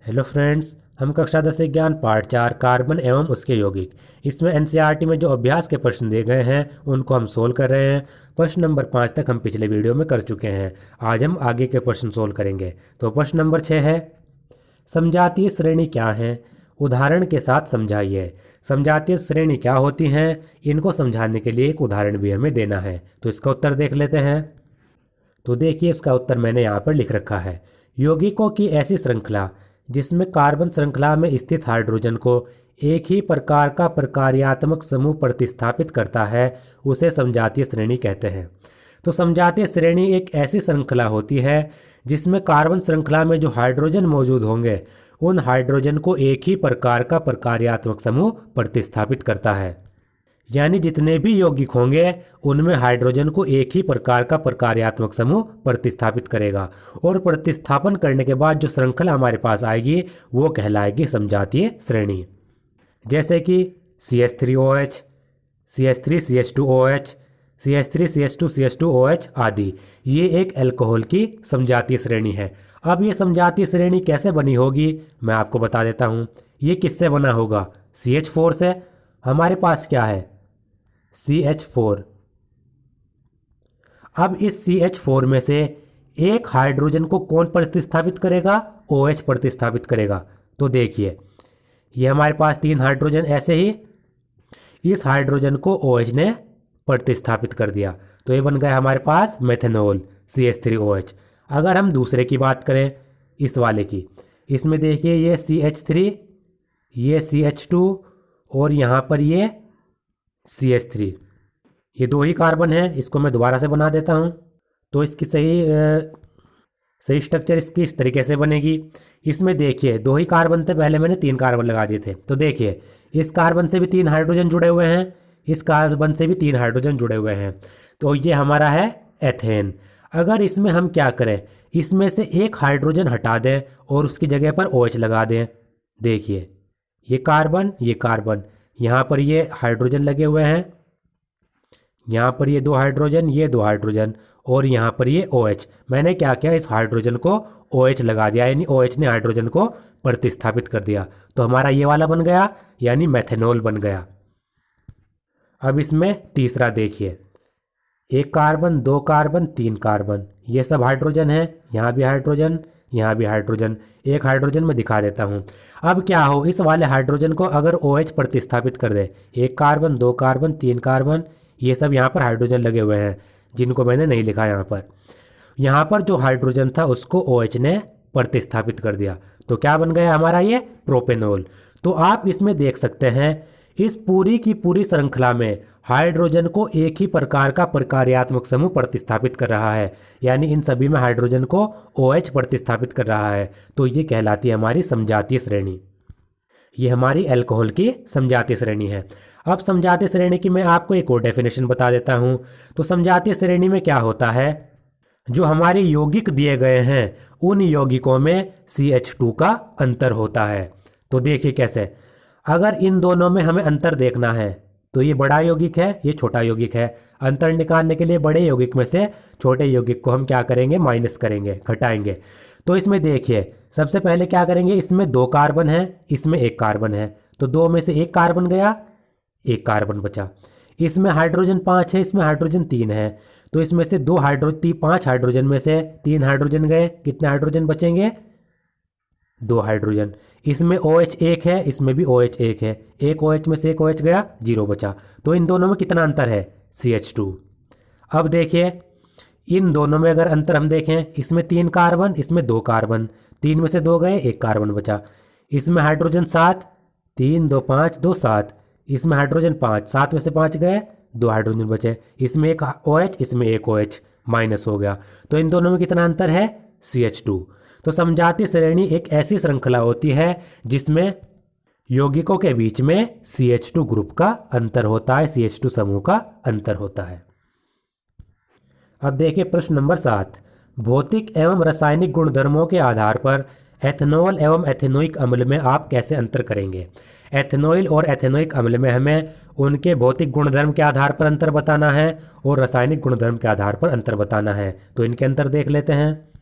Hello friends, हम कक्षा 10 विज्ञान पार्ट 4 कार्बन एवं उसके यौगिक इसमें एनसीईआरटी में जो अभ्यास के प्रश्न दिए गए हैं उनको हम सोल्व कर रहे हैं। प्रश्न नंबर 5 तक हम पिछले वीडियो में कर चुके हैं। आज हम आगे के प्रश्न सोल्व करेंगे। तो प्रश्न नंबर 6 है, समजातीय श्रेणी क्या है? उदाहरण के साथ समझाइए। समजातीय श्रेणी क्या होती हैं, इनको समझाने के लिए एक उदाहरण भी हमें देना है। तो इसका उत्तर देख लेते हैं। तो देखिए, इसका उत्तर मैंने यहाँ पर लिख रखा है। यौगिकों की ऐसी श्रृंखला जिसमें कार्बन श्रृंखला में स्थित हाइड्रोजन को एक ही प्रकार का प्रकार्यात्मक समूह प्रतिस्थापित करता है, उसे समजातीय श्रेणी कहते हैं। तो समजातीय श्रेणी एक ऐसी श्रृंखला होती है जिसमें कार्बन श्रृंखला में जो हाइड्रोजन मौजूद होंगे उन हाइड्रोजन को एक ही प्रकार का प्रकार्यात्मक समूह प्रतिस्थापित करता है। यानी जितने भी यौगिक होंगे उनमें हाइड्रोजन को एक ही प्रकार का प्रकार्यात्मक समूह प्रतिस्थापित करेगा और प्रतिस्थापन करने के बाद जो श्रृंखला हमारे पास आएगी वो कहलाएगी समजातीय श्रेणी। जैसे कि CH3OH, CH3CH2OH, CH3CH2CH2OH आदि, ये एक अल्कोहल की समजातीय श्रेणी है। अब ये समजातीय श्रेणी कैसे बनी होगी मैं आपको बता देता हूँ। ये किससे बना होगा? CH4 से। हमारे पास क्या है? CH4। अब इस CH4 में से एक हाइड्रोजन को कौन प्रतिस्थापित करेगा? OH प्रतिस्थापित करेगा। तो देखिए, ये हमारे पास 3 हाइड्रोजन ऐसे ही इस हाइड्रोजन को OH ने प्रतिस्थापित कर दिया, तो ये बन गया हमारे पास मेथनॉल CH3OH। अगर हम दूसरे की बात करें, इस वाले की, इसमें देखिए ये CH3, ये CH2 और यहाँ पर ये CH3, ये 2 ही कार्बन है। इसको मैं दोबारा से बना देता हूँ। तो इसकी सही स्ट्रक्चर इसकी इस तरीके से बनेगी। इसमें देखिए 2 ही कार्बन थे, पहले मैंने 3 कार्बन लगा दिए थे। तो देखिए, इस कार्बन से भी 3 हाइड्रोजन जुड़े हुए हैं, इस कार्बन से भी 3 हाइड्रोजन जुड़े हुए हैं। तो ये हमारा है एथेन। अगर इसमें हम क्या करें, इसमें से एक हाइड्रोजन हटा दें और उसकी जगह पर OH लगा दें। देखिए, ये कार्बन, यहाँ पर ये हाइड्रोजन लगे हुए हैं, यहाँ पर ये 2 हाइड्रोजन, ये 2 हाइड्रोजन और यहाँ पर ये OH। मैंने क्या किया, इस हाइड्रोजन को OH लगा दिया, यानी OH ने हाइड्रोजन को प्रतिस्थापित कर दिया। तो हमारा ये वाला बन गया, यानी मेथनॉल बन गया। अब इसमें तीसरा देखिए, 1 कार्बन, 2 कार्बन, 3 कार्बन, ये सब हाइड्रोजन है। यहाँ भी हाइड्रोजन, यहाँ भी हाइड्रोजन। एक हाइड्रोजन मैं दिखा देता हूँ। अब क्या हो, इस वाले हाइड्रोजन को अगर OH प्रतिस्थापित कर दे, 1 कार्बन, 2 कार्बन, 3 कार्बन, ये सब यहाँ पर हाइड्रोजन लगे हुए हैं जिनको मैंने नहीं लिखा यहाँ पर। यहाँ पर जो हाइड्रोजन था उसको OH ने प्रतिस्थापित कर दिया, तो क्या बन गया हमारा ये प्रोपेनॉल। तो आप इसमें देख सकते हैं, इस पूरी की पूरी श्रृंखला में हाइड्रोजन को एक ही प्रकार का प्रकार्यात्मक समूह प्रतिस्थापित कर रहा है, यानी इन सभी में हाइड्रोजन को OH प्रतिस्थापित कर रहा है। तो ये कहलाती है हमारी समजातीय श्रेणी। ये हमारी अल्कोहल की समजातीय श्रेणी है। अब समजातीय श्रेणी की मैं आपको एक और डेफिनेशन बता देता हूँ। तो समजातीय श्रेणी में क्या होता है, जो हमारे यौगिक दिए गए हैं उन यौगिकों में CH2 का अंतर होता है। तो देखिए कैसे, अगर इन दोनों में हमें अंतर देखना है तो ये बड़ा यौगिक है, ये छोटा यौगिक है। अंतर निकालने के लिए बड़े यौगिक में से छोटे यौगिक को हम क्या करेंगे, माइनस करेंगे, घटाएंगे। तो इसमें देखिए, सबसे पहले क्या करेंगे, इसमें 2 कार्बन है, इसमें 1 कार्बन है, तो 2 में से 1 कार्बन गया, 1 कार्बन बचा। इसमें हाइड्रोजन 5 है, इसमें हाइड्रोजन 3 है, तो इसमें से 5 हाइड्रोजन में से 3 हाइड्रोजन गए, कितने हाइड्रोजन बचेंगे? 2 हाइड्रोजन। इसमें OH 1 है, इसमें भी OH 1 है, एक OH में से एक OH गया, 0 बचा। तो इन दोनों में कितना अंतर है? CH2। अब देखिए, इन दोनों में अगर अंतर हम देखें, इसमें 3 कार्बन, इसमें 2 कार्बन, 3 में से 2 गए, 1 कार्बन बचा। इसमें हाइड्रोजन 7, 3 2 5 2 7, इसमें हाइड्रोजन 5, 7 में से 5 गए, 2 हाइड्रोजन बचे। इसमें एक OH, इसमें एक OH, माइनस हो गया। तो इन दोनों में कितना अंतर है? CH2। तो समजातीय श्रेणी एक ऐसी श्रृंखला होती है जिसमें यौगिकों के बीच में CH2 ग्रुप का अंतर होता है, CH2 समूह का अंतर होता है। अब देखिए प्रश्न नंबर 7, भौतिक एवं रासायनिक गुणधर्मों के आधार पर एथेनॉल एवं एथेनोइक अम्ल में आप कैसे अंतर करेंगे? एथेनॉल और एथेनोइक अम्ल में हमें उनके भौतिक गुणधर्म के आधार पर अंतर बताना है और रासायनिक गुणधर्म के आधार पर अंतर बताना है। तो इनके अंतर देख लेते हैं।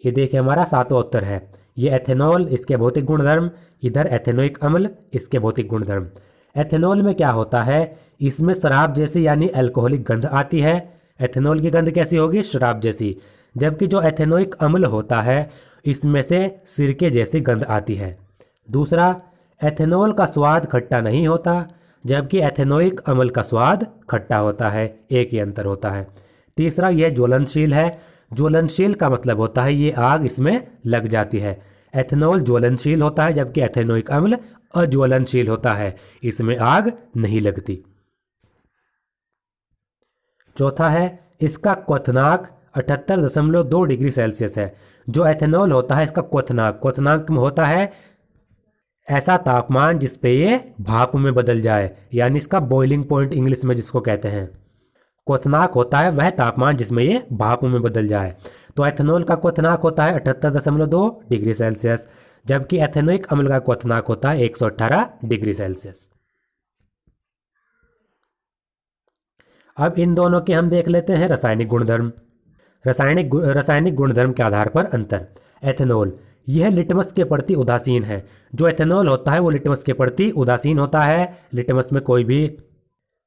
ये देखिए हमारा 7वां उत्तर है। ये एथेनॉल, इसके भौतिक गुणधर्म, इधर एथेनोइक अम्ल, इसके भौतिक गुणधर्म। एथेनॉल में क्या होता है, इसमें शराब जैसी यानी अल्कोहलिक गंध आती है। एथेनॉल की गंध कैसी होगी, शराब जैसी। जबकि जो एथेनोइक अम्ल होता है इसमें से सिरके जैसी गंध आती है। दूसरा, एथेनॉल का स्वाद खट्टा नहीं होता, जबकि एथेनोइक अम्ल का स्वाद खट्टा होता है, एक ही अंतर होता है। तीसरा, यह ज्वलनशील है। ज्वलनशील का मतलब होता है ये आग इसमें लग जाती है। एथेनॉल ज्वलनशील होता है जबकि एथेनोइक अम्ल अज्वलनशील होता है, इसमें आग नहीं लगती। चौथा है, इसका क्वथनांक 78.2 डिग्री सेल्सियस है। जो एथेनॉल होता है इसका क्वथनांक में होता है ऐसा तापमान जिस पे ये भाप में बदल जाए, यानी इसका बॉइलिंग पॉइंट इंग्लिश में जिसको कहते हैं। क्वथनांक होता है वह तापमान जिसमें ये भाप में बदल जाए। तो एथेनॉल का क्वथनांक होता है 78.2 डिग्री सेल्सियस, जबकि एथेनोइक अम्ल का क्वथनांक होता है 118 डिग्री सेल्सियस। अब इन दोनों के हम देख लेते हैं रासायनिक गुणधर्म। रासायनिक गुणधर्म के आधार पर अंतर। एथेनॉल, यह लिटमस के प्रति उदासीन है। जो एथेनॉल होता है वो लिटमस के प्रति उदासीन होता है, लिटमस में कोई भी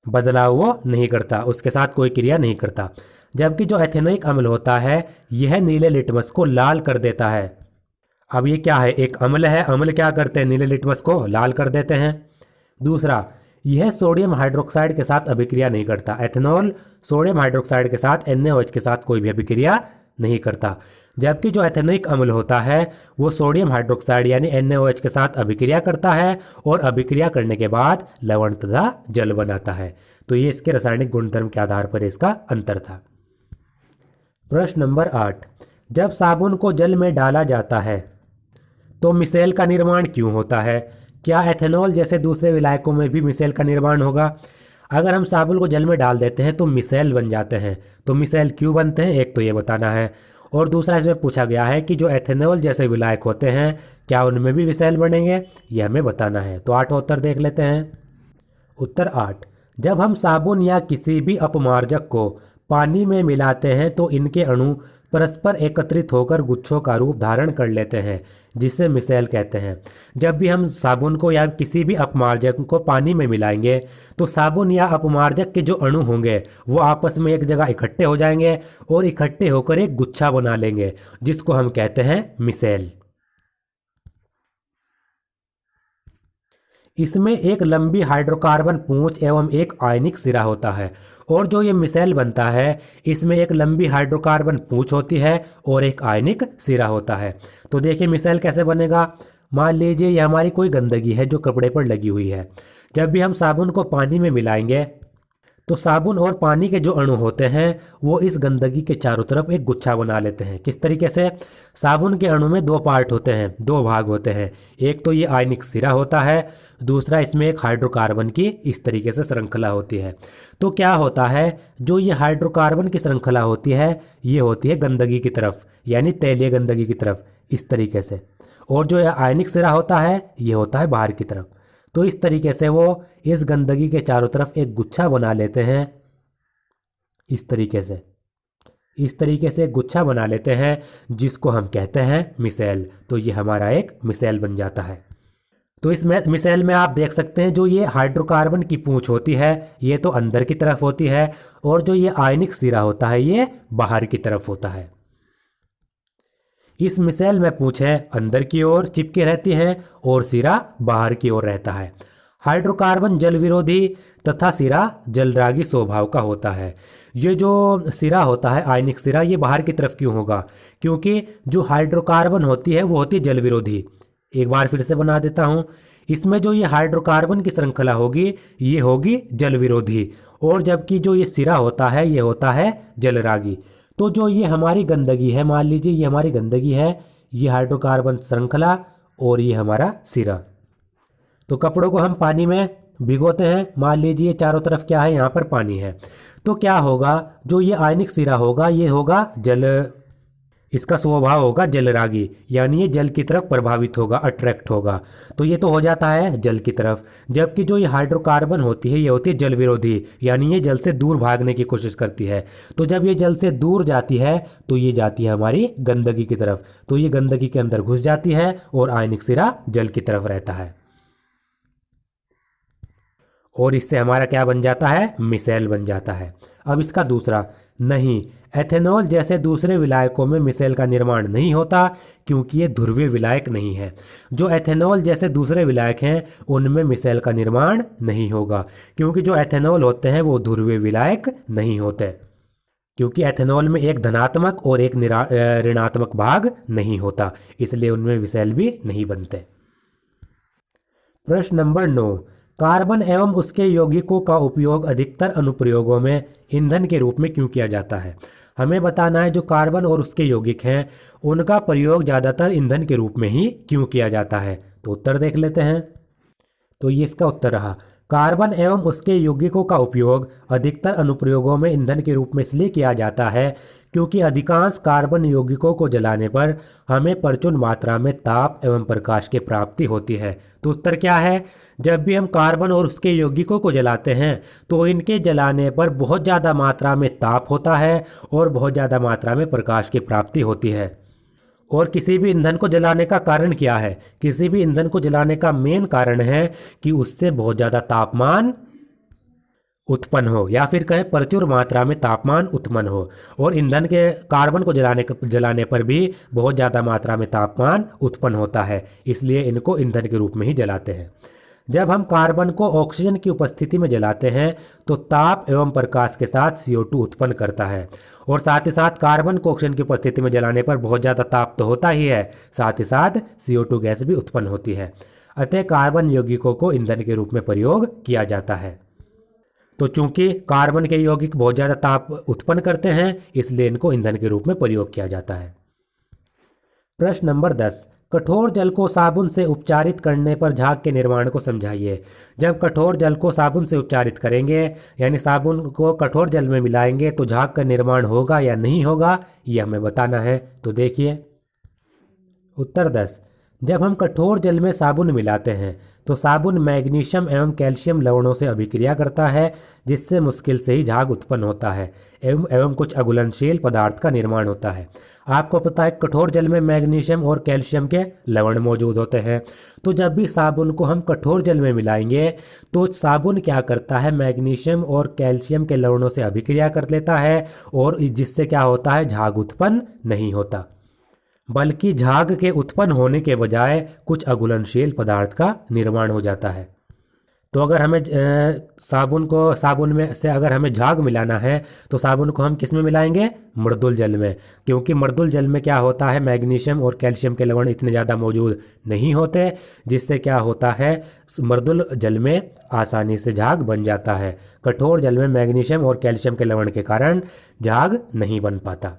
बदलाव वो नहीं करता, उसके साथ कोई क्रिया नहीं करता। जबकि जो एथेनोइक अम्ल होता है यह नीले लिटमस को लाल कर देता है। अब ये क्या है, एक अम्ल है, अम्ल क्या करते हैं, नीले लिटमस को लाल कर देते हैं। दूसरा, यह सोडियम हाइड्रोक्साइड के साथ अभिक्रिया नहीं करता। एथेनॉल सोडियम हाइड्रोक्साइड के साथ NaOH के साथ कोई भी अभिक्रिया नहीं करता। जबकि जो एथेनोइक अम्ल होता है वो सोडियम हाइड्रोक्साइड यानी NaOH के साथ अभिक्रिया करता है और अभिक्रिया करने के बाद लवण तथा जल बनाता है। तो ये इसके रासायनिक गुणधर्म के आधार पर इसका अंतर था। प्रश्न नंबर 8, जब साबुन को जल में डाला जाता है तो मिसेल का निर्माण क्यों होता है? क्या एथेनॉल जैसे दूसरे विलायकों में भी मिसेल का निर्माण होगा? अगर हम साबुन को जल में डाल देते हैं तो मिसेल बन जाते हैं। तो मिसेल क्यों बनते हैं, एक तो ये बताना है, और दूसरा इसमें पूछा गया है कि जो एथेनॉल जैसे विलायक होते हैं क्या उनमें भी मिसेल बनेंगे, यह हमें बताना है। तो 8वां उत्तर देख लेते हैं। उत्तर 8, जब हम साबुन या किसी भी अपमार्जक को पानी में मिलाते हैं तो इनके अणु परस्पर एकत्रित होकर गुच्छों का रूप धारण कर लेते हैं, जिसे मिसेल कहते हैं। जब भी हम साबुन को या किसी भी अपमार्जक को पानी में मिलाएंगे तो साबुन या अपमार्जक के जो अणु होंगे वो आपस में एक जगह इकट्ठे हो जाएंगे और इकट्ठे होकर एक गुच्छा बना लेंगे, जिसको हम कहते हैं मिसेल। इसमें एक लंबी हाइड्रोकार्बन पूंछ एवं एक आयनिक सिरा होता है, और जो ये मिसेल बनता है इसमें एक लंबी हाइड्रोकार्बन पूंछ होती है और एक आयनिक सिरा होता है। तो देखिए मिसेल कैसे बनेगा। मान लीजिए ये हमारी कोई गंदगी है जो कपड़े पर लगी हुई है। जब भी हम साबुन को पानी में मिलाएंगे तो साबुन और पानी के जो अणु होते हैं वो इस गंदगी के चारों तरफ एक गुच्छा बना लेते हैं। किस तरीके से? साबुन के अणु में 2 पार्ट होते हैं, 2 भाग होते हैं। एक तो ये आयनिक सिरा होता है, दूसरा इसमें एक हाइड्रोकार्बन की इस तरीके से श्रृंखला होती है। तो क्या होता है, जो ये हाइड्रोकार्बन की श्रृंखला होती है ये होती है गंदगी की तरफ, यानी तैलीय गंदगी की तरफ, इस तरीके से। और जो आयनिक सिरा होता है ये होता है बाहर की तरफ। तो इस तरीके से वो इस गंदगी के चारों तरफ एक गुच्छा बना लेते हैं, इस तरीके से एक गुच्छा बना लेते हैं, जिसको हम कहते हैं मिसेल। तो ये हमारा एक मिसेल बन जाता है। तो इस मिसेल में आप देख सकते हैं जो ये हाइड्रोकार्बन की पूंछ होती है ये तो अंदर की तरफ होती है, और जो ये आयनिक सिरा होता है ये बाहर की तरफ होता है। इस मिसेल में पूंछें अंदर की ओर चिपकी रहती हैं और सिरा बाहर की ओर रहता है। हाइड्रोकार्बन जल विरोधी तथा सिरा जलरागी स्वभाव का होता है। ये जो सिरा होता है आयनिक सिरा ये बाहर की तरफ क्यों होगा? क्योंकि जो हाइड्रोकार्बन होती है वो होती है जल विरोधी। एक बार फिर से बना देता हूँ। इसमें जो ये हाइड्रोकार्बन की श्रृंखला होगी ये होगी जल विरोधी, और जबकि जो ये सिरा होता है ये होता है जलरागी। तो जो ये हमारी गंदगी है, मान लीजिए ये हमारी गंदगी है, ये हाइड्रोकार्बन श्रृंखला और ये हमारा सिरा। तो कपड़ों को हम पानी में भिगोते हैं, मान लीजिए चारों तरफ क्या है, यहाँ पर पानी है। तो क्या होगा, जो ये आयनिक सिरा होगा ये होगा इसका स्वभाव होगा जलरागी, यानी ये जल की तरफ प्रभावित होगा, अट्रैक्ट होगा। तो ये तो हो जाता है जल की तरफ। जबकि जो ये हाइड्रोकार्बन होती है ये होती है जल विरोधी, यानी ये जल से दूर भागने की कोशिश करती है। तो जब ये जल से दूर जाती है तो ये जाती है हमारी गंदगी की तरफ। तो ये गंदगी के अंदर घुस जाती है और आयनिक सिरा जल की तरफ रहता है, और इससे हमारा क्या बन जाता है, मिसेल बन जाता है। अब इसका दूसरा, नहीं, एथेनॉल जैसे दूसरे विलायकों में मिसेल का निर्माण नहीं होता क्योंकि ये ध्रुवीय विलायक नहीं है। जो एथेनॉल जैसे दूसरे विलायक हैं उनमें मिसेल का निर्माण नहीं होगा, क्योंकि जो एथेनॉल होते हैं वो ध्रुवीय विलायक नहीं होते, क्योंकि एथेनॉल में एक धनात्मक और एक ऋणात्मक भाग नहीं होता, इसलिए उनमें मिसेल भी नहीं बनते। प्रश्न नंबर 9, कार्बन एवं उसके यौगिकों का उपयोग अधिकतर अनुप्रयोगों में ईंधन के रूप में क्यों किया जाता है। हमें बताना है जो कार्बन और उसके यौगिक हैं उनका प्रयोग ज़्यादातर ईंधन के रूप में ही क्यों किया जाता है। तो उत्तर देख लेते हैं। तो ये इसका उत्तर रहा, कार्बन एवं उसके यौगिकों का उपयोग अधिकतर अनुप्रयोगों में ईंधन के रूप में इसलिए किया जाता है क्योंकि अधिकांश कार्बन यौगिकों को जलाने पर हमें प्रचुर मात्रा में ताप एवं प्रकाश की प्राप्ति होती है। तो उत्तर क्या है, जब भी हम कार्बन और उसके यौगिकों को जलाते हैं तो इनके जलाने पर बहुत ज़्यादा मात्रा में ताप होता है और बहुत ज़्यादा मात्रा में प्रकाश की प्राप्ति होती है। और किसी भी ईंधन को जलाने का कारण क्या है, किसी भी ईंधन को जलाने का मेन कारण है कि उससे बहुत ज़्यादा तापमान उत्पन्न हो, या फिर कहें प्रचुर मात्रा में तापमान उत्पन्न हो। और ईंधन के कार्बन को जलाने पर भी बहुत ज़्यादा मात्रा में तापमान उत्पन्न होता है, इसलिए इनको ईंधन के रूप में ही जलाते हैं। जब हम कार्बन को ऑक्सीजन की उपस्थिति में जलाते हैं तो ताप एवं प्रकाश के साथ CO2 उत्पन्न करता है, और साथ ही साथ कार्बन को ऑक्सीजन की उपस्थिति में जलाने पर बहुत ज़्यादा ताप तो होता ही है, साथ ही साथ CO2 गैस भी उत्पन्न होती है। अतः कार्बन यौगिकों को ईंधन के रूप में प्रयोग किया जाता है। तो चूंकि कार्बन के यौगिक बहुत ज़्यादा ताप उत्पन्न करते हैं इसलिए इनको ईंधन के रूप में प्रयोग किया जाता है। प्रश्न नंबर 10, कठोर जल को साबुन से उपचारित करने पर झाग के निर्माण को समझाइए। जब कठोर जल को साबुन से उपचारित करेंगे, यानी साबुन को कठोर जल में मिलाएंगे, तो झाग का निर्माण होगा या नहीं होगा ये हमें बताना है। तो देखिए उत्तर 10, जब हम कठोर जल में साबुन मिलाते हैं तो साबुन मैग्नीशियम एवं कैल्शियम लवणों से अभिक्रिया करता है, जिससे मुश्किल से ही झाग उत्पन्न होता है एवं कुछ अघुलनशील पदार्थ का निर्माण होता है। आपको पता है कठोर जल में मैग्नीशियम और कैल्शियम के लवण मौजूद होते हैं। तो जब भी साबुन को हम कठोर जल में मिलाएंगे तो साबुन क्या करता है, मैग्नीशियम और कैल्शियम के लवणों से अभिक्रिया कर लेता है, और जिससे क्या होता है, झाग उत्पन्न नहीं होता, बल्कि झाग के उत्पन्न होने के बजाय कुछ अघुलनशील पदार्थ का निर्माण हो जाता है। तो अगर हमें साबुन में से अगर हमें झाग मिलाना है तो साबुन को हम किस में मिलाएंगे, मृदुल जल में, क्योंकि मृदुल जल में क्या होता है, मैग्नीशियम और कैल्शियम के लवण इतने ज़्यादा मौजूद नहीं होते, जिससे क्या होता है, मृदुल जल में आसानी से झाग बन जाता है। कठोर जल में मैग्नीशियम और कैल्शियम के लवण के कारण झाग नहीं बन पाता।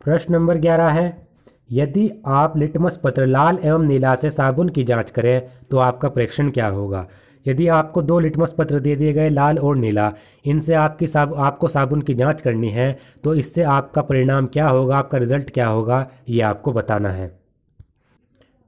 प्रश्न नंबर 11 है, यदि आप लिटमस पत्र लाल एवं नीला से साबुन की जांच करें तो आपका प्रेक्षण क्या होगा। यदि आपको 2 लिटमस पत्र दे दिए गए, लाल और नीला, इनसे आपको साबुन की जांच करनी है, तो इससे आपका परिणाम क्या होगा, आपका रिजल्ट क्या होगा, ये आपको बताना है।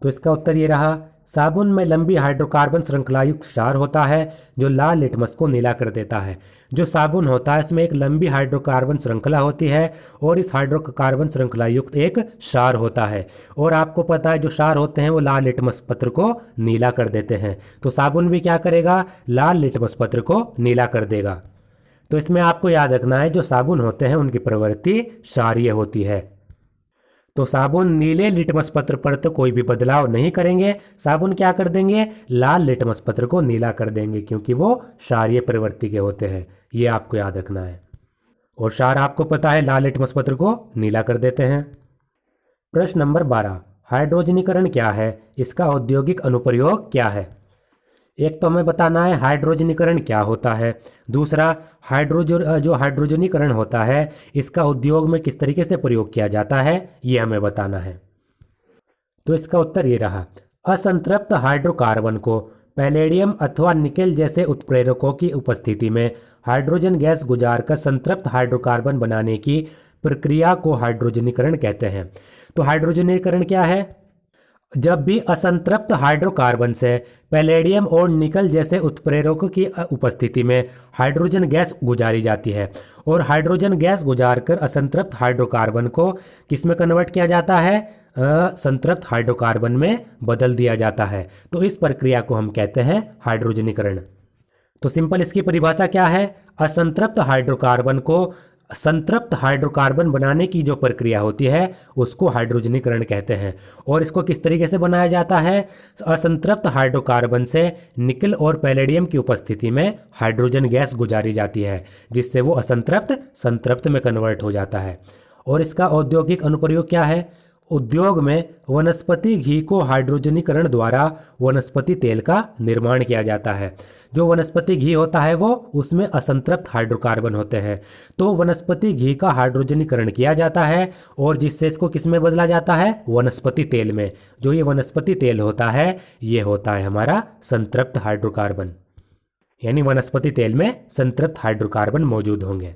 तो इसका उत्तर ये रहा, साबुन में लंबी हाइड्रोकार्बन श्रृंखला युक्त क्षार होता है जो लाल लिटमस को नीला कर देता है। जो साबुन होता है इसमें एक लंबी हाइड्रोकार्बन श्रृंखला होती है और इस हाइड्रोकार्बन श्रृंखला युक्त एक क्षार होता है, और आपको पता है जो क्षार होते हैं वो लाल लिटमस पत्र को नीला कर देते हैं। तो साबुन भी क्या करेगा, लाल लिटमस पत्र को नीला कर देगा। तो इसमें आपको याद रखना है जो साबुन होते हैं उनकी प्रवृत्ति क्षारीय होती है। तो साबुन नीले लिटमस पत्र पर तो कोई भी बदलाव नहीं करेंगे, साबुन क्या कर देंगे, लाल लिटमस पत्र को नीला कर देंगे, क्योंकि वो क्षारीय प्रवृत्ति के होते हैं, ये आपको याद रखना है। और क्षार आपको पता है लाल लिटमस पत्र को नीला कर देते हैं। प्रश्न नंबर 12, हाइड्रोजनीकरण क्या है, इसका औद्योगिक अनुप्रयोग क्या है। एक तो हमें बताना है हाइड्रोजनीकरण क्या होता है, दूसरा जो हाइड्रोजनीकरण होता है इसका उद्योग में किस तरीके से प्रयोग किया जाता है, ये हमें बताना है। तो इसका उत्तर ये रहा, असंतृप्त हाइड्रोकार्बन को पैलेडियम अथवा निकेल जैसे उत्प्रेरकों की उपस्थिति में हाइड्रोजन गैस गुजारकर संतृप्त हाइड्रोकार्बन बनाने की प्रक्रिया को हाइड्रोजनीकरण कहते हैं। तो हाइड्रोजनीकरण क्या है? जब भी असंतृप्त हाइड्रोकार्बन से पैलेडियम और निकल जैसे उत्प्रेरकों की उपस्थिति में हाइड्रोजन गैस गुजारी जाती है और हाइड्रोजन गैस गुजारकर असंतृप्त हाइड्रोकार्बन को किस में कन्वर्ट किया जाता है? संतृप्त हाइड्रोकार्बन में बदल दिया जाता है। तो इस प्रक्रिया को हम कहते हैं हाइड्रोजनीकरण। तो सिंपल इसकी परिभाषा क्या है? असंतृप्त हाइड्रोकार्बन को संतृप्त हाइड्रोकार्बन बनाने की जो प्रक्रिया होती है उसको हाइड्रोजनीकरण कहते हैं। और इसको किस तरीके से बनाया जाता है? असंतृप्त हाइड्रोकार्बन से निकल और पैलेडियम की उपस्थिति में हाइड्रोजन गैस गुजारी जाती है जिससे वो असंतृप्त संतृप्त में कन्वर्ट हो जाता है। और इसका औद्योगिक अनुप्रयोग क्या है? उद्योग में वनस्पति घी को हाइड्रोजनीकरण द्वारा वनस्पति तेल का निर्माण किया जाता है। जो वनस्पति घी होता है वो उसमें असंतृप्त हाइड्रोकार्बन होते हैं, तो वनस्पति घी का हाइड्रोजनीकरण किया जाता है और जिससे इसको किस में बदला जाता है? वनस्पति तेल में। जो ये वनस्पति तेल होता है ये होता है हमारा संतृप्त हाइड्रोकार्बन, यानी वनस्पति तेल में संतृप्त हाइड्रोकार्बन मौजूद होंगे।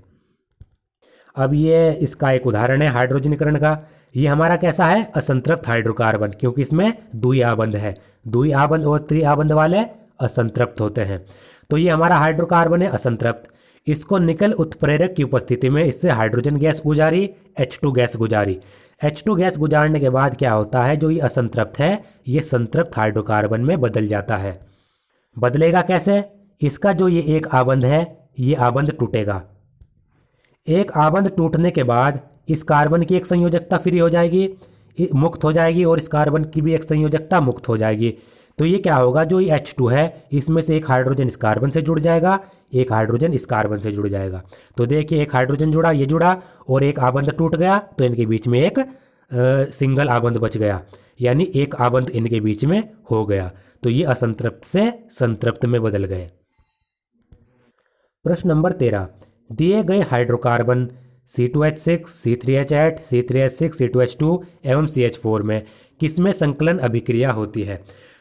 अब ये इसका एक उदाहरण है हाइड्रोजनीकरण का। ये हमारा कैसा है? असंतृप्त हाइड्रोकार्बन, क्योंकि इसमें द्वि आबंध है। द्वि आबंध और त्रि आबंध वाले असंतृप्त होते हैं। तो ये हमारा हाइड्रोकार्बन है असंतृप्त। इसको निकल उत्प्रेरक की उपस्थिति में इससे हाइड्रोजन गैस गुजारी, H2 गैस गुजारी। H2 गैस गुजारने के बाद क्या होता है? जो ये असंतृप्त है ये संतृप्त हाइड्रोकार्बन में बदल जाता है। बदलेगा कैसे? इसका जो ये एक आबंध है ये आबंध टूटेगा। एक आबंध टूटने के बाद इस कार्बन की एक संयोजकता फ्री हो जाएगी, मुक्त हो जाएगी, और इस कार्बन की भी एक संयोजकता मुक्त हो जाएगी। तो ये क्या होगा? जो ये H2 है इसमें से एक हाइड्रोजन इस कार्बन से जुड़ जाएगा, एक हाइड्रोजन इस कार्बन से जुड़ जाएगा। तो देखिए एक हाइड्रोजन जुड़ा, ये जुड़ा, और एक आबंध टूट गया तो इनके बीच में एक सिंगल आबंध बच गया, यानी एक आबंध इनके बीच में हो गया। तो ये असंतृप्त से संतृप्त में बदल गए। प्रश्न नंबर 13, दिए गए hydrocarbon C2H6, C3H8, C3H6, C2H2 एवं CH4 में किसमें संकलन अभिक्रिया होती है?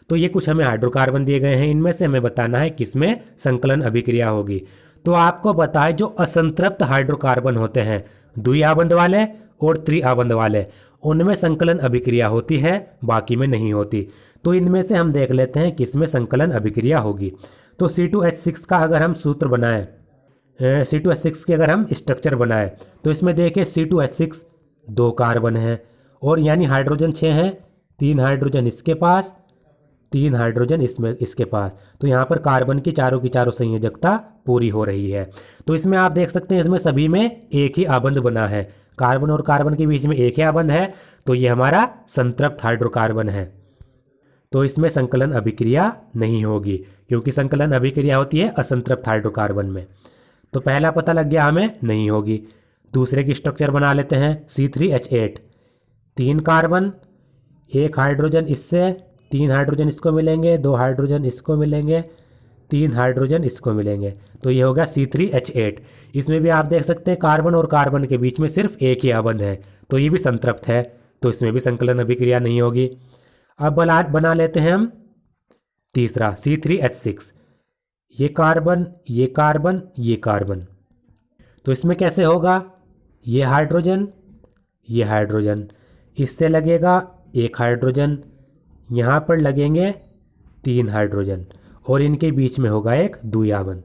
तो ये कुछ हमें हाइड्रोकार्बन दिए गए हैं, इनमें से हमें बताना है किसमें संकलन अभिक्रिया होगी। तो आपको बताए जो असंतृप्त हाइड्रोकार्बन होते हैं द्वि आबंध वाले और त्रि आबंध वाले, उनमें संकलन अभिक्रिया होती है, बाकी में नहीं होती। तो इनमें से हम देख लेते हैं किसमें संकलन अभिक्रिया होगी। तो C2H6 का अगर हम सूत्र बनाएं, C2H6 के अगर हम स्ट्रक्चर बनाए तो इसमें देखिए C2H6 दो कार्बन है और यानी हाइड्रोजन 6 हैं, 3 हाइड्रोजन इसके पास, 3 हाइड्रोजन इसके पास। तो यहाँ पर कार्बन की चारों संयोजकता पूरी हो रही है। तो इसमें आप देख सकते हैं इसमें सभी में एक ही आबंध बना है, कार्बन और कार्बन के बीच में एक ही आबंध है। तो ये हमारा संतृप्त हाइड्रोकार्बन है। तो इसमें संकलन अभिक्रिया नहीं होगी क्योंकि संकलन अभिक्रिया होती है असंतृप्त हाइड्रोकार्बन में। तो पहला पता लग गया हमें नहीं होगी। दूसरे की स्ट्रक्चर बना लेते हैं C3H8, 3 कार्बन, 1 हाइड्रोजन इससे, 3 हाइड्रोजन इसको मिलेंगे, 2 हाइड्रोजन इसको मिलेंगे, 3 हाइड्रोजन इसको मिलेंगे। तो ये होगा C3H8। इसमें भी आप देख सकते हैं कार्बन और कार्बन के बीच में सिर्फ एक ही आबंध है, तो ये भी संतृप्त है, तो इसमें भी संकलन अभिक्रिया नहीं होगी। अब बना लेते हैं हम तीसरा C3H6, ये कार्बन, ये कार्बन, ये कार्बन। तो इसमें कैसे होगा? ये हाइड्रोजन, ये हाइड्रोजन, इससे लगेगा 1 हाइड्रोजन, यहाँ पर लगेंगे 3 हाइड्रोजन और इनके बीच में होगा एक द्विआबंध।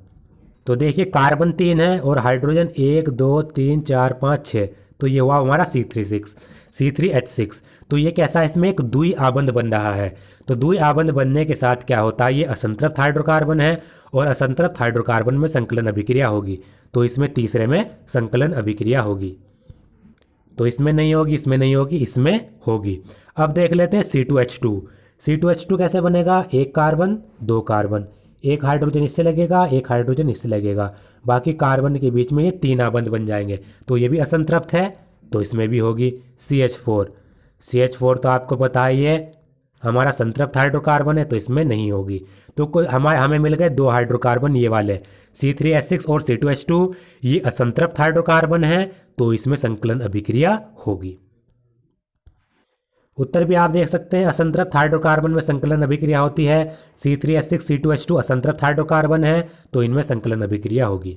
तो देखिए कार्बन 3 है और हाइड्रोजन 1 2 3 4 5 6, तो ये हुआ हमारा C3H6। तो ये कैसा है? इसमें एक द्वि आबंध बन रहा है। तो द्वि आबंध बनने के साथ क्या होता है? ये असंतृप्त हाइड्रोकार्बन है और असंतृप्त हाइड्रोकार्बन में संकलन अभिक्रिया होगी, तो इसमें तीसरे में संकलन अभिक्रिया होगी। तो इसमें नहीं होगी, इसमें नहीं होगी, इसमें होगी। अब देख लेते हैं C2H2। C2H2 कैसे बनेगा? 1 कार्बन, 2 कार्बन, 1 हाइड्रोजन इससे लगेगा, 1 हाइड्रोजन इससे लगेगा, बाकी कार्बन के बीच में ये 3 आबंध बन जाएंगे। तो ये भी असंतृप्त है, तो इसमें भी होगी CH4। तो आपको पता है ये हमारा संतृप्त हाइड्रोकार्बन है, तो इसमें नहीं होगी। तो कोई हमें मिल गए 2 हाइड्रोकार्बन ये वाले C3H6 और C2H2, ये असंतृप्त हाइड्रोकार्बन है, तो इसमें संकलन अभिक्रिया होगी। उत्तर भी आप देख सकते हैं, असंतृप्त हाइड्रोकार्बन में संकलन अभिक्रिया होती है। C3H6 C2H2 असंतृप्त हाइड्रोकार्बन है, तो इनमें संकलन अभिक्रिया होगी।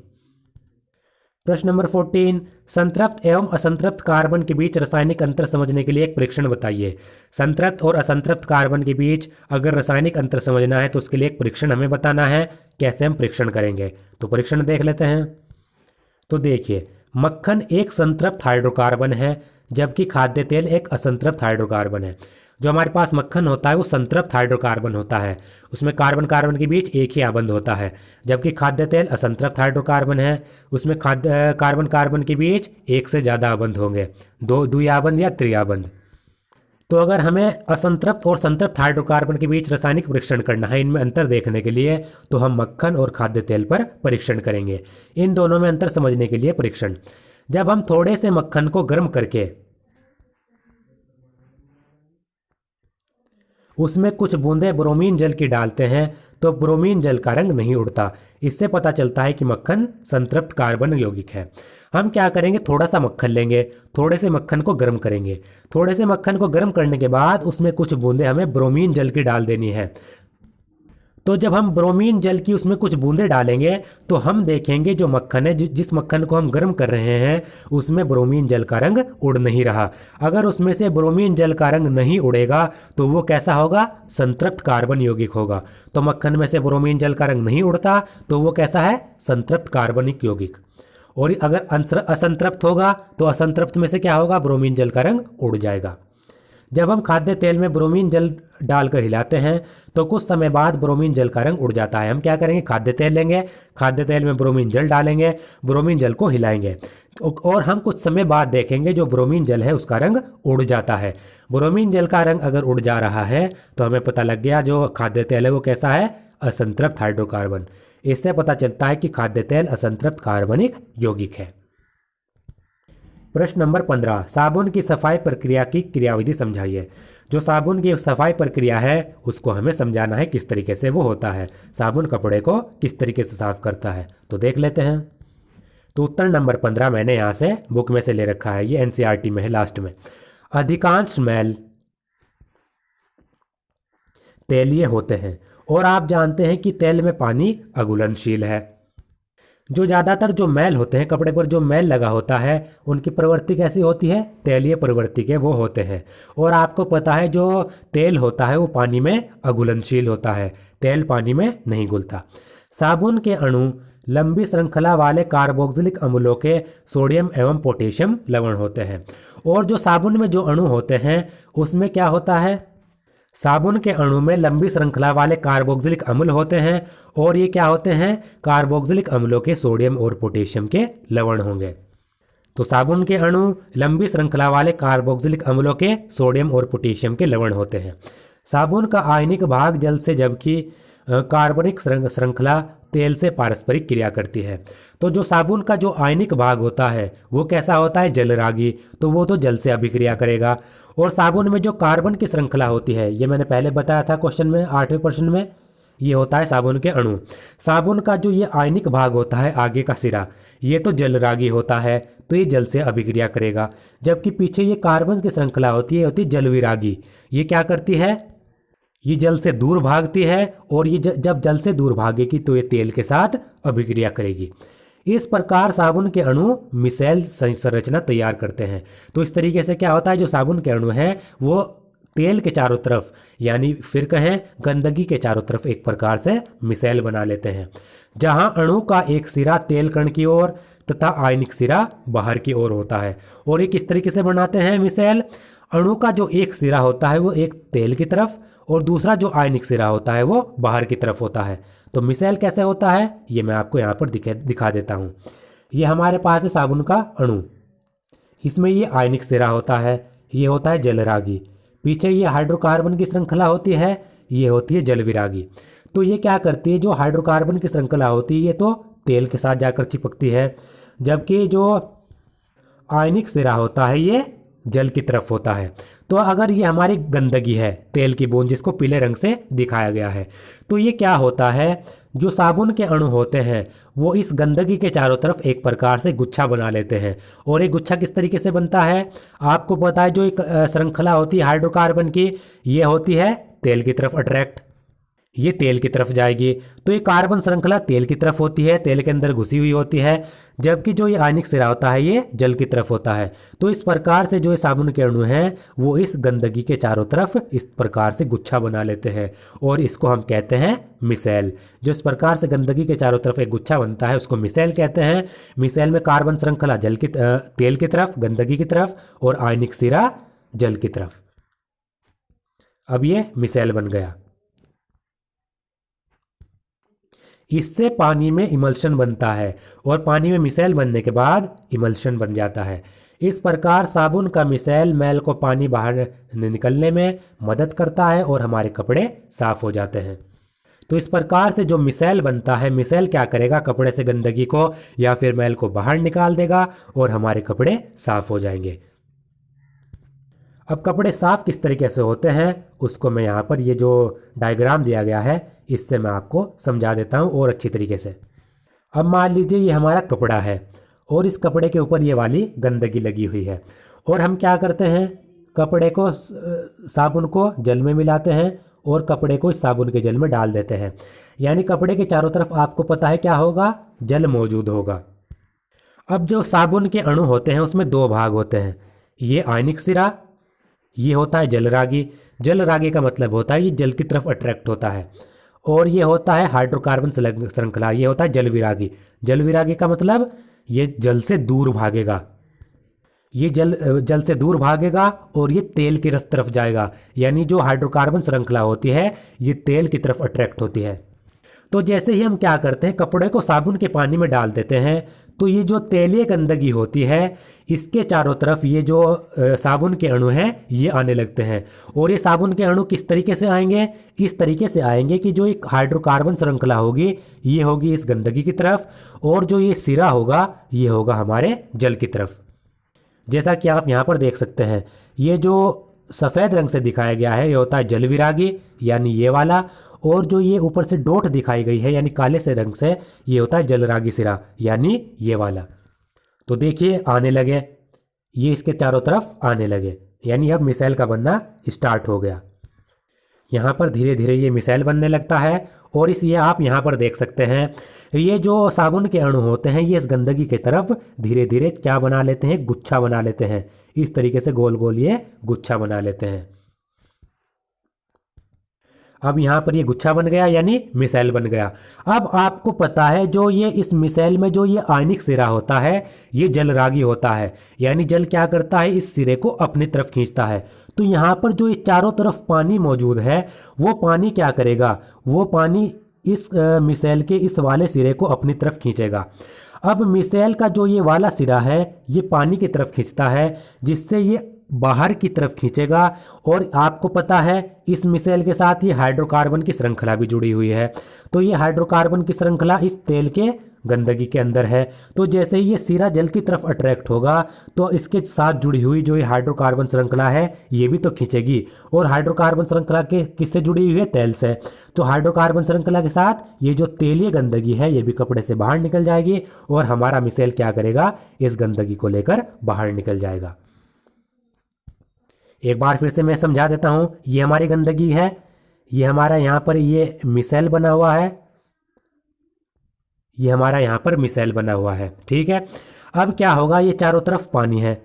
प्रश्न नंबर 14, संतृप्त एवं असंतृप्त कार्बन के बीच रासायनिक अंतर समझने के लिए एक परीक्षण बताइए। संतृप्त और असंतृप्त कार्बन के बीच अगर रासायनिक अंतर समझना है तो उसके लिए एक परीक्षण हमें बताना है। कैसे हम परीक्षण करेंगे, तो परीक्षण देख लेते हैं। तो देखिए, मक्खन एक संतृप्त हाइड्रोकार्बन है, जबकि खाद्य तेल एक असंतृप्त हाइड्रोकार्बन है। जो हमारे पास मक्खन होता है वो संतृप्त हाइड्रोकार्बन होता है, उसमें कार्बन कार्बन के बीच एक ही आबंध होता है। जबकि खाद्य तेल असंतृप्त हाइड्रोकार्बन है, उसमें खाद्य कार्बन कार्बन के बीच एक से ज़्यादा आबंध होंगे, दो द्विआबंध या त्रिआबंध। तो अगर हमें असंतृप्त और संतृप्त हाइड्रोकार्बन के बीच रासायनिक परीक्षण करना है, इनमें अंतर देखने के लिए, तो हम मक्खन और खाद्य तेल पर परीक्षण करेंगे। इन दोनों में अंतर समझने के लिए परीक्षण। जब हम थोड़े से मक्खन को गर्म करके उसमें कुछ बूंदें ब्रोमीन जल की डालते हैं तो ब्रोमीन जल का रंग नहीं उड़ता। इससे पता चलता है कि मक्खन संतृप्त कार्बन यौगिक है। हम क्या करेंगे, थोड़ा सा मक्खन लेंगे, थोड़े से मक्खन को गर्म करेंगे। थोड़े से मक्खन को गर्म करने के बाद उसमें कुछ बूंदें हमें ब्रोमीन जल की डाल देनी है। तो जब हम ब्रोमीन जल की उसमें कुछ बूंदें डालेंगे तो हम देखेंगे जो मक्खन है, जिस मक्खन को हम गर्म कर रहे हैं, उसमें ब्रोमीन जल का रंग उड़ नहीं रहा। अगर उसमें से ब्रोमीन जल का रंग नहीं उड़ेगा तो वो कैसा होगा, संतृप्त कार्बन यौगिक होगा। तो मक्खन में से ब्रोमीन जल का रंग नहीं उड़ता तो वो कैसा है, संतृप्त कार्बनिक यौगिक। और अगर असंतृप्त होगा तो असंतृप्त में से क्या होगा, ब्रोमीन जल का रंग उड़ जाएगा। जब हम खाद्य तेल में ब्रोमीन जल डालकर हिलाते हैं तो कुछ समय बाद ब्रोमीन जल का रंग उड़ जाता है। हम क्या करेंगे, खाद्य तेल लेंगे, खाद्य तेल में ब्रोमीन जल डालेंगे, ब्रोमीन जल को हिलाएंगे और हम कुछ समय बाद देखेंगे जो ब्रोमीन जल है उसका रंग उड़ जाता है। ब्रोमीन जल का रंग अगर उड़ जा रहा है तो हमें पता लग गया जो खाद्य तेल है वो कैसा है, असंतृप्त हाइड्रोकार्बन। इससे पता चलता है कि खाद्य तेल असंतृप्त कार्बनिक यौगिक है। प्रश्न नंबर 15, साबुन की सफाई प्रक्रिया की क्रियाविधि समझाइए। जो साबुन की सफाई प्रक्रिया है उसको हमें समझाना है किस तरीके से वो होता है, साबुन कपड़े को किस तरीके से साफ करता है। तो देख लेते हैं। तो उत्तर नंबर 15 मैंने यहाँ से बुक में से ले रखा है, ये एनसीईआरटी में है लास्ट में। अधिकांश मैल तेलीय होते हैं और आप जानते हैं कि तेल में पानी अघुलनशील है। जो ज़्यादातर जो मैल होते हैं, कपड़े पर जो मैल लगा होता है, उनकी प्रवृत्ति कैसी होती है, तेलीय प्रवृत्ति के वो होते हैं। और आपको पता है जो तेल होता है वो पानी में अघुलनशील होता है, तेल पानी में नहीं घुलता। साबुन के अणु लंबी श्रृंखला वाले कार्बोक्सिलिक अम्लों के सोडियम एवं पोटेशियम लवण होते हैं। और जो साबुन में जो अणु होते हैं उसमें क्या होता है, साबुन के अणु में लंबी श्रृंखला वाले कार्बोक्सिलिक अम्ल होते हैं और ये क्या होते हैं, कार्बोक्सिलिक अम्लों के सोडियम और पोटेशियम के लवण होंगे। तो साबुन के अणु लंबी श्रृंखला वाले कार्बोक्सिलिक अम्लों के सोडियम और पोटेशियम के लवण होते हैं। साबुन का आयनिक भाग जल से, जबकि कार्बनिक श्रृंखला तेल से पारस्परिक क्रिया करती है। तो जो साबुन का जो आयनिक भाग होता है वो कैसा होता है, जलरागी, तो वो तो जल से अभिक्रिया करेगा। और साबुन में जो कार्बन की श्रृंखला होती है, ये मैंने पहले बताया था क्वेश्चन में, 8वें प्रश्न में, ये होता है साबुन के अणु। साबुन का जो ये आयनिक भाग होता है, आगे का सिरा, ये तो जलरागी होता है, तो ये जल से अभिक्रिया करेगा। जबकि पीछे ये कार्बन की श्रृंखला होती है, होती है जलविरागी। ये क्या करती है, ये जल से दूर भागती है और ये जब जल से दूर भागेगी तो ये तेल के साथ अभिक्रिया करेगी। इस प्रकार साबुन के अणु मिसेल संरचना तैयार करते हैं। तो इस तरीके से क्या होता है, जो साबुन के अणु हैं वो तेल के चारों तरफ, यानी फिर कहें गंदगी के चारों तरफ एक प्रकार से मिसेल बना लेते हैं। जहां अणु का एक सिरा तेल कण की ओर तथा आयनिक सिरा बाहर की ओर होता है। और ये किस तरीके से बनाते हैं मिसेल, अणु का जो एक सिरा होता है वो एक तेल की तरफ और दूसरा जो आयनिक सिरा होता है वो बाहर की तरफ होता है। तो मिसेल कैसे होता है ये मैं आपको यहाँ पर दिखा देता हूँ। ये हमारे पास है साबुन का अणु, इसमें ये आयनिक सिरा होता है, ये होता है जलरागी। पीछे ये हाइड्रोकार्बन की श्रृंखला होती है, ये होती है जलविरागी। तो ये क्या करती है, जो हाइड्रोकार्बन की श्रृंखला होती है ये तो तेल के साथ जाकर चिपकती है, जबकि जो आयनिक सिरा होता है ये जल की तरफ होता है। तो अगर ये हमारी गंदगी है, तेल की बूंद जिसको पीले रंग से दिखाया गया है, तो ये क्या होता है, जो साबुन के अणु होते हैं वो इस गंदगी के चारों तरफ एक प्रकार से गुच्छा बना लेते हैं। और ये गुच्छा किस तरीके से बनता है, आपको पता है जो एक श्रृंखला होती है हाइड्रोकार्बन की, ये होती है तेल की तरफ अट्रैक्ट, ये तेल की तरफ जाएगी। तो ये कार्बन श्रृंखला तेल की तरफ होती है, तेल के अंदर घुसी हुई होती है, जबकि जो ये आयनिक सिरा होता है ये जल की तरफ होता है। तो इस प्रकार से जो ये साबुन के अणु हैं वो इस गंदगी के चारों तरफ इस प्रकार से गुच्छा बना लेते हैं और इसको हम कहते हैं मिसेल। जो इस प्रकार से गंदगी के चारों तरफ एक गुच्छा बनता है उसको मिसेल कहते हैं। मिसेल में कार्बन श्रृंखला तेल की तरफ, गंदगी की तरफ, और आयनिक सिरा जल की तरफ। अब ये मिसेल बन गया। इससे पानी में इमल्शन बनता है और पानी में मिसेल बनने के बाद इमल्शन बन जाता है। इस प्रकार साबुन का मिसेल मैल को पानी बाहर निकलने में मदद करता है और हमारे कपड़े साफ हो जाते हैं। तो इस प्रकार से जो मिसेल बनता है, मिसेल क्या करेगा, कपड़े से गंदगी को या फिर मैल को बाहर निकाल देगा और हमारे कपड़े साफ हो जाएंगे। अब कपड़े साफ किस तरीके से होते हैं उसको मैं यहाँ पर ये जो डायग्राम दिया गया है इससे मैं आपको समझा देता हूँ और अच्छी तरीके से। अब मान लीजिए ये हमारा कपड़ा है और इस कपड़े के ऊपर ये वाली गंदगी लगी हुई है और हम क्या करते हैं, कपड़े को साबुन को जल में मिलाते हैं और कपड़े को इस साबुन के जल में डाल देते हैं। यानी कपड़े के चारों तरफ आपको पता है क्या होगा, जल मौजूद होगा। अब जो साबुन के अणु होते हैं उसमें दो भाग होते हैं, ये आयनिक सिरा, ये होता है जलरागी। जलरागी का मतलब होता है ये जल की तरफ अट्रैक्ट होता है, और ये होता है हाइड्रोकार्बन श्रृंखला, ये होता है जलविरागी। जलविरागी का मतलब ये जल से दूर भागेगा, ये जल से दूर भागेगा और ये तेल की तरफ जाएगा। यानी जो हाइड्रोकार्बन श्रृंखला होती है ये तेल की तरफ अट्रैक्ट होती है। तो जैसे ही हम क्या करते हैं, कपड़े को साबुन के पानी में डाल देते हैं तो ये जो तेलीय गंदगी होती है इसके चारों तरफ ये जो साबुन के अणु हैं ये आने लगते हैं। और ये साबुन के अणु किस तरीके से आएंगे, इस तरीके से आएंगे कि जो एक हाइड्रोकार्बन श्रृंखला होगी ये होगी इस गंदगी की तरफ, और जो ये सिरा होगा ये होगा हमारे जल की तरफ। जैसा कि आप यहाँ पर देख सकते हैं, ये जो सफ़ेद रंग से दिखाया गया है ये होता है जलविरागी यानी ये वाला, और जो ये ऊपर से डोट दिखाई गई है यानी काले से रंग से ये होता है जलरागी सिरा यानी ये वाला। तो देखिए आने लगे, ये इसके चारों तरफ आने लगे, यानी अब मिसाइल का बनना स्टार्ट हो गया। यहाँ पर धीरे धीरे ये मिसाइल बनने लगता है और इस ये आप यहाँ पर देख सकते हैं ये जो साबुन के अणु होते हैं ये इस गंदगी की तरफ धीरे धीरे क्या बना लेते हैं, गुच्छा बना लेते हैं। इस तरीके से गोल गोल ये गुच्छा बना लेते हैं। अब यहाँ पर ये गुच्छा बन गया यानी मिसाइल बन गया। अब आपको पता है जो ये इस मिसाइल में जो ये आयनिक सिरा होता है ये जलरागी होता है, यानी जल क्या करता है, इस सिरे को अपनी तरफ खींचता है। तो यहाँ पर जो ये चारों तरफ पानी मौजूद है वो पानी क्या करेगा, वो पानी इस मिसाइल के इस वाले सिरे को अपनी तरफ खींचेगा। अब मिसाइल का जो ये वाला सिरा है ये पानी की तरफ खींचता है जिससे ये बाहर की तरफ खींचेगा। और आपको पता है इस मिसाइल के साथ ये हाइड्रोकार्बन की श्रृंखला भी जुड़ी हुई है। तो ये हाइड्रोकार्बन की श्रृंखला इस तेल के गंदगी के अंदर है। तो जैसे ही ये सिरा जल की तरफ अट्रैक्ट होगा तो इसके साथ जुड़ी हुई जो ये हाइड्रोकार्बन श्रृंखला है ये भी तो खींचेगी। और हाइड्रोकार्बन श्रृंखला के किससे जुड़ी हुई है, तेल से। तो हाइड्रोकार्बन श्रृंखला के साथ ये जो तेलीय गंदगी है ये भी कपड़े से बाहर निकल जाएगी और हमारा मिसाइल क्या करेगा, इस गंदगी को लेकर बाहर निकल जाएगा। एक बार फिर से मैं समझा देता हूँ, ये हमारी गंदगी है, ये हमारा यहाँ पर ये मिसाइल बना हुआ है, ये हमारा यहाँ पर मिसाइल बना हुआ है, ठीक है। अब क्या होगा, ये चारों तरफ पानी है।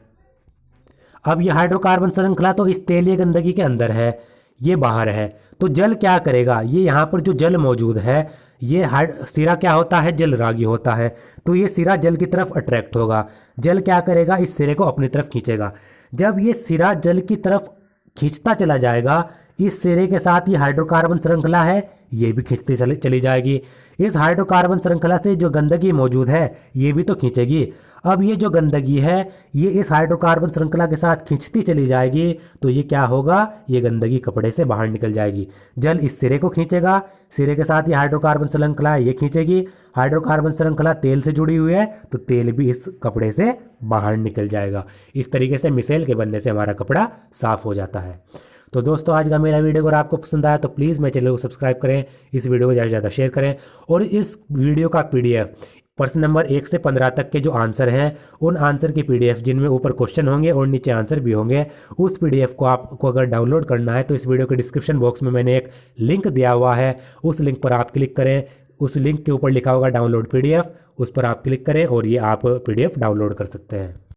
अब ये हाइड्रोकार्बन श्रृंखला तो इस तेलीय गंदगी के अंदर है, ये बाहर है। तो जल क्या करेगा, ये यहाँ पर जो जल मौजूद है ये सिरा क्या होता है, जलरागी होता है। तो ये सिरा जल की तरफ अट्रैक्ट होगा। जल क्या करेगा, इस सिरे को अपनी तरफ खींचेगा। जब ये सिरा जल की तरफ खींचता चला जाएगा, इस सिरे के साथ ये हाइड्रोकार्बन श्रृंखला है ये भी खींचती चली जाएगी। इस हाइड्रोकार्बन श्रृंखला से जो गंदगी मौजूद है ये भी तो खींचेगी। अब ये जो गंदगी है ये इस हाइड्रोकार्बन श्रृंखला के साथ खींचती चली जाएगी तो ये क्या होगा, ये गंदगी कपड़े से बाहर निकल जाएगी। जल इस सिरे को खींचेगा, सिरे के साथ ये हाइड्रोकार्बन श्रृंखला ये खींचेगी। हाइड्रोकार्बन श्रृंखला तेल से जुड़ी हुई है तो तेल भी इस कपड़े से बाहर निकल जाएगा। इस तरीके से मिसाइल के बनने से हमारा कपड़ा साफ हो जाता है। तो दोस्तों आज का मेरा वीडियो अगर आपको पसंद आया तो प्लीज़ मेरे चैनल को सब्सक्राइब करें, इस वीडियो को ज़्यादा से ज़्यादा शेयर करें और इस वीडियो का PDF प्रश्न नंबर 1 से 15 तक के जो आंसर हैं उन आंसर की पीडीएफ जिनमें ऊपर क्वेश्चन होंगे और नीचे आंसर भी होंगे, उस पीडीएफ को आपको अगर डाउनलोड करना है तो इस वीडियो के डिस्क्रिप्शन बॉक्स में मैंने एक लिंक दिया हुआ है, उस लिंक पर आप क्लिक करें। उस लिंक के ऊपर लिखा होगा डाउनलोड पीडीएफ, उस पर आप क्लिक करें और ये आप पीडीएफ डाउनलोड कर सकते हैं।